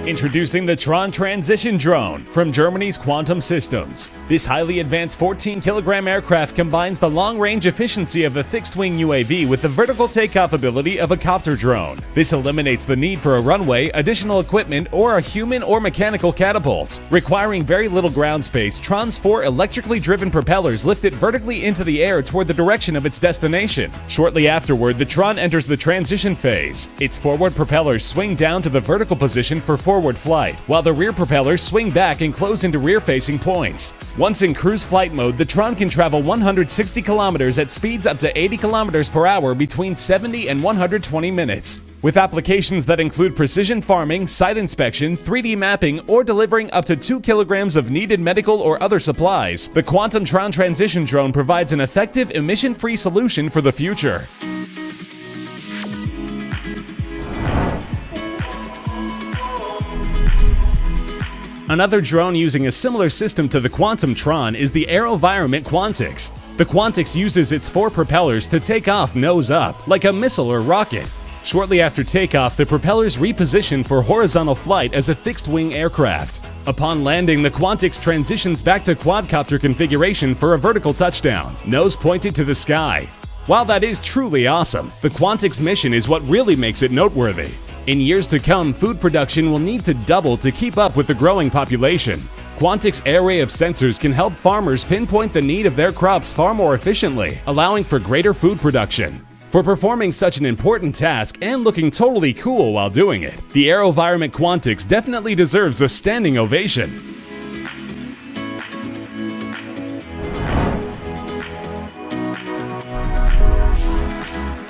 Introducing the DRONE Transition Drone from Germany's Quantum Systems. This highly advanced 14-kilogram aircraft combines the long-range efficiency of a fixed-wing UAV with the vertical takeoff ability of a copter drone. This eliminates the need for a runway, additional equipment, or a human or mechanical catapult. Requiring very little ground space, DRONE's 4 electrically driven propellers lift it vertically into the air toward the direction of its destination. Shortly afterward, the DRONE enters the transition phase. Its forward propellers swing down to the vertical position for forward flight, while the rear propellers swing back and close into rear-facing points. Once in cruise flight mode, the DRONE can travel 160 kilometers at speeds up to 80 kilometers per hour between 70 and 120 minutes. With applications that include precision farming, site inspection, 3D mapping, or delivering up to 2 kilograms of needed medical or other supplies, the Quantum DRONE Transition Drone provides an effective, emission-free solution for the future. Another drone using a similar system to the Quantum DRONE is the AeroVironment Quantix. The Quantix uses its 4 propellers to take off nose up, like a missile or rocket. Shortly after takeoff, the propellers reposition for horizontal flight as a fixed-wing aircraft. Upon landing, the Quantix transitions back to quadcopter configuration for a vertical touchdown, nose pointed to the sky. While that is truly awesome, the Quantix mission is what really makes it noteworthy. In years to come, food production will need to double to keep up with the growing population. Quantix's array of sensors can help farmers pinpoint the need of their crops far more efficiently, allowing for greater food production. For performing such an important task and looking totally cool while doing it, the AeroVironment Quantix definitely deserves a standing ovation.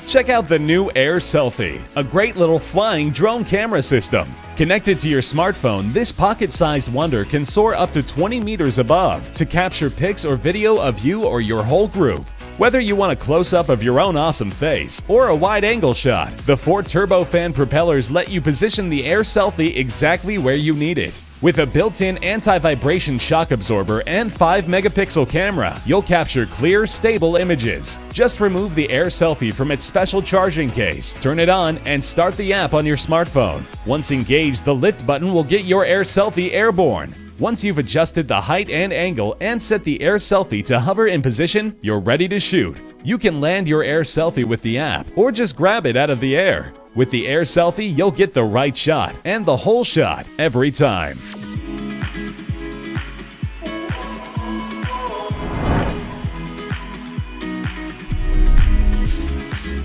Check out the new Air Selfie, a great little flying drone camera system. Connected to your smartphone, this pocket-sized wonder can soar up to 20 meters above to capture pics or video of you or your whole group. Whether you want a close-up of your own awesome face or a wide-angle shot, the 4 turbofan propellers let you position the Air Selfie exactly where you need it. With a built-in anti-vibration shock absorber and 5-megapixel camera, you'll capture clear, stable images. Just remove the Air Selfie from its special charging case, turn it on, and start the app on your smartphone. Once engaged, the lift button will get your Air Selfie airborne. Once you've adjusted the height and angle and set the Air Selfie to hover in position, you're ready to shoot. You can land your Air Selfie with the app, or just grab it out of the air. With the Air Selfie, you'll get the right shot, and the whole shot, every time.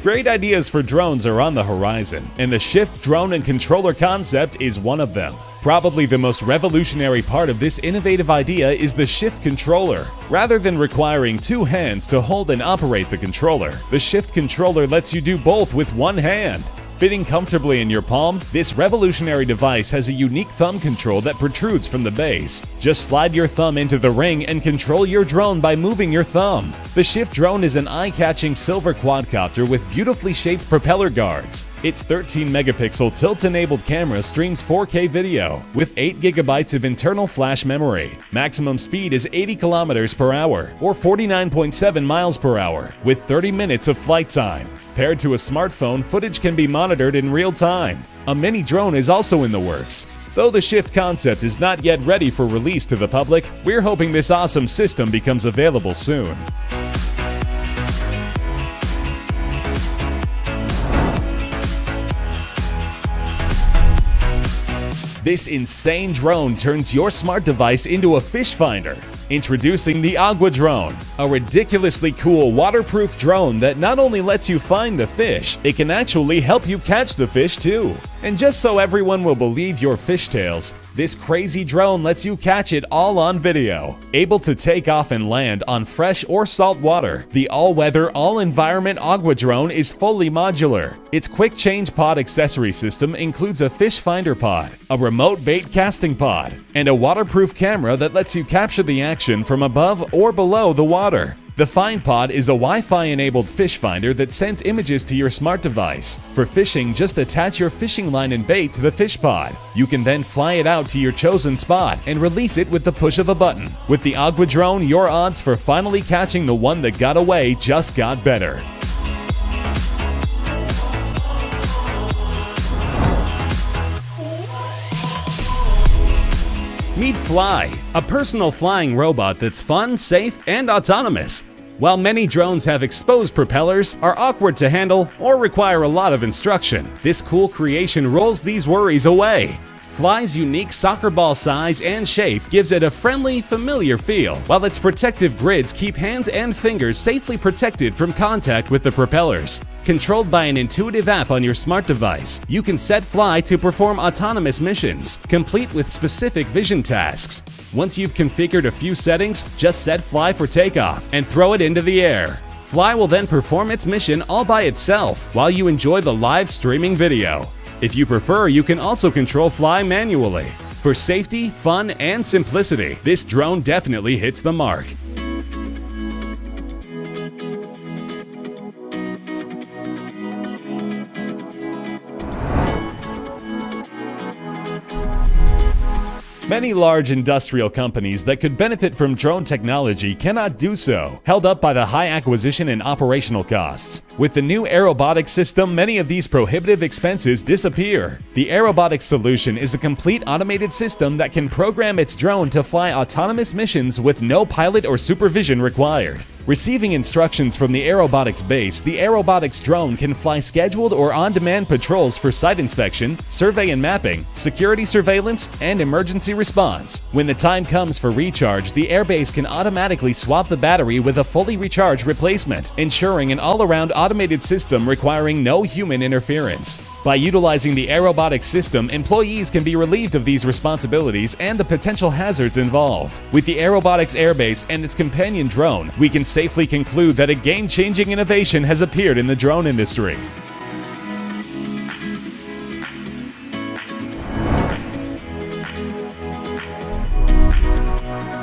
Great ideas for drones are on the horizon, and the Shift drone and controller concept is one of them. Probably the most revolutionary part of this innovative idea is the Shift controller. Rather than requiring 2 hands to hold and operate the controller, the Shift controller lets you do both with 1 hand. Fitting comfortably in your palm, this revolutionary device has a unique thumb control that protrudes from the base. Just slide your thumb into the ring and control your drone by moving your thumb. The Shift drone is an eye-catching silver quadcopter with beautifully shaped propeller guards. Its 13-megapixel tilt-enabled camera streams 4K video with 8 gigabytes of internal flash memory. Maximum speed is 80 kilometers per hour or 49.7 miles per hour with 30 minutes of flight time. Paired to a smartphone, footage can be monitored in real time. A mini drone is also in the works. Though the Shift concept is not yet ready for release to the public, we're hoping this awesome system becomes available soon. This insane drone turns your smart device into a fish finder. Introducing the Agua Drone, a ridiculously cool waterproof drone that not only lets you find the fish, it can actually help you catch the fish too. And just so everyone will believe your fishtails, this crazy drone lets you catch it all on video. Able to take off and land on fresh or salt water, the all-weather, all-environment Agua Drone is fully modular. Its quick change pod accessory system includes a fish finder pod, a remote bait casting pod, and a waterproof camera that lets you capture the action from above or below the water. The Find Pod is a Wi-Fi enabled fish finder that sends images to your smart device. For fishing, just attach your fishing line and bait to the fish pod. You can then fly it out to your chosen spot and release it with the push of a button. With the Agua Drone, your odds for finally catching the one that got away just got better. Meet Fly, a personal flying robot that's fun, safe, and autonomous. While many drones have exposed propellers, are awkward to handle, or require a lot of instruction, this cool creation rolls these worries away. Fly's unique soccer ball size and shape gives it a friendly, familiar feel, while its protective grids keep hands and fingers safely protected from contact with the propellers. Controlled by an intuitive app on your smart device, you can set Fly to perform autonomous missions, complete with specific vision tasks. Once you've configured a few settings, just set Fly for takeoff and throw it into the air. Fly will then perform its mission all by itself while you enjoy the live streaming video. If you prefer, you can also control Fly manually. For safety, fun, and simplicity, this drone definitely hits the mark. Many large industrial companies that could benefit from drone technology cannot do so, held up by the high acquisition and operational costs. With the new aerobotics system, many of these prohibitive expenses disappear. The aerobotics solution is a complete automated system that can program its drone to fly autonomous missions with no pilot or supervision required. Receiving instructions from the aerobotics base, the aerobotics drone can fly scheduled or on-demand patrols for site inspection, survey and mapping, security surveillance, and emergency response. When the time comes for recharge, the airbase can automatically swap the battery with a fully recharged replacement, ensuring an all-around automated system requiring no human interference. By utilizing the aerobotics system, employees can be relieved of these responsibilities and the potential hazards involved. With the aerobotics airbase and its companion drone, we can safely conclude that a game-changing innovation has appeared in the drone industry.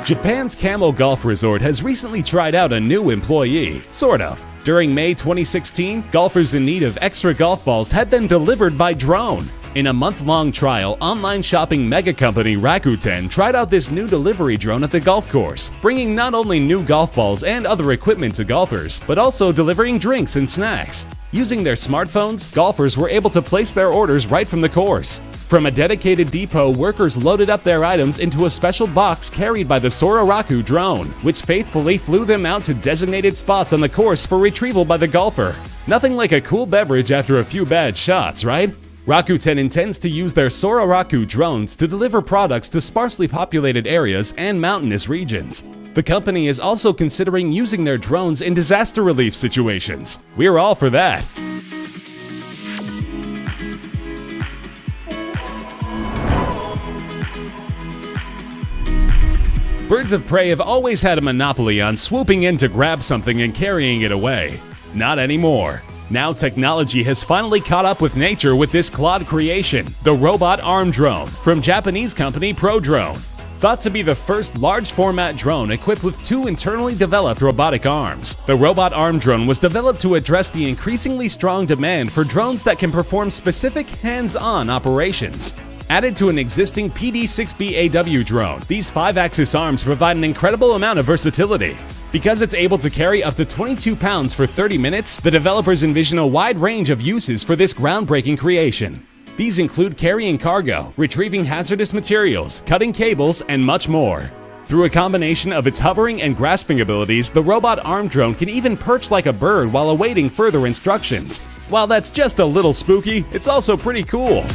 Japan's Camel Golf Resort has recently tried out a new employee, sort of. During May 2016, golfers in need of extra golf balls had them delivered by drone. In a month-long trial, online shopping mega company Rakuten tried out this new delivery drone at the golf course, bringing not only new golf balls and other equipment to golfers, but also delivering drinks and snacks. Using their smartphones, golfers were able to place their orders right from the course. From a dedicated depot, workers loaded up their items into a special box carried by the Soraraku drone, which faithfully flew them out to designated spots on the course for retrieval by the golfer. Nothing like a cool beverage after a few bad shots, right? Rakuten intends to use their Soraraku drones to deliver products to sparsely populated areas and mountainous regions. The company is also considering using their drones in disaster relief situations. We're all for that. Birds of prey have always had a monopoly on swooping in to grab something and carrying it away. Not anymore. Now technology has finally caught up with nature with this clawed creation, the robot arm drone, from Japanese company ProDrone. Thought to be the first large-format drone equipped with two internally developed robotic arms, the robot arm drone was developed to address the increasingly strong demand for drones that can perform specific hands-on operations. Added to an existing PD-6B-AW drone, these 5-axis arms provide an incredible amount of versatility. Because it's able to carry up to 22 pounds for 30 minutes, the developers envision a wide range of uses for this groundbreaking creation. These include carrying cargo, retrieving hazardous materials, cutting cables, and much more. Through a combination of its hovering and grasping abilities, the robot arm drone can even perch like a bird while awaiting further instructions. While that's just a little spooky, it's also pretty cool.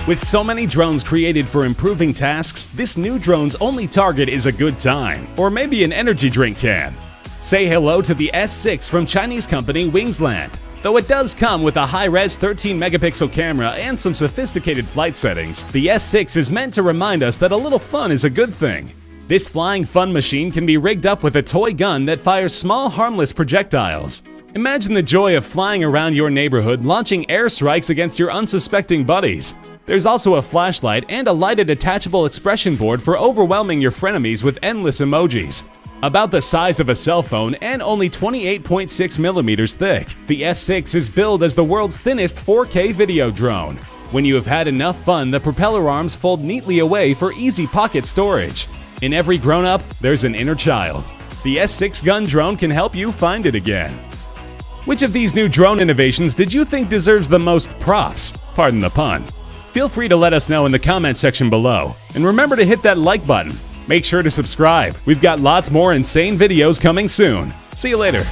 With so many drones created for improving tasks, this new drone's only target is a good time, or maybe an energy drink can. Say hello to the S6 from Chinese company Wingsland. Though it does come with a high-res 13-megapixel camera and some sophisticated flight settings, the S6 is meant to remind us that a little fun is a good thing. This flying fun machine can be rigged up with a toy gun that fires small, harmless projectiles. Imagine the joy of flying around your neighborhood, launching airstrikes against your unsuspecting buddies. There's also a flashlight and a lighted detachable expression board for overwhelming your frenemies with endless emojis. About the size of a cell phone and only 28.6 millimeters thick, the S6 is billed as the world's thinnest 4K video drone. When you have had enough fun, the propeller arms fold neatly away for easy pocket storage. In every grown-up, there's an inner child. The S6 gun drone can help you find it again. Which of these new drone innovations did you think deserves the most props? Pardon the pun. Feel free to let us know in the comment section below. And remember to hit that like button. Make sure to subscribe. We've got lots more insane videos coming soon. See you later.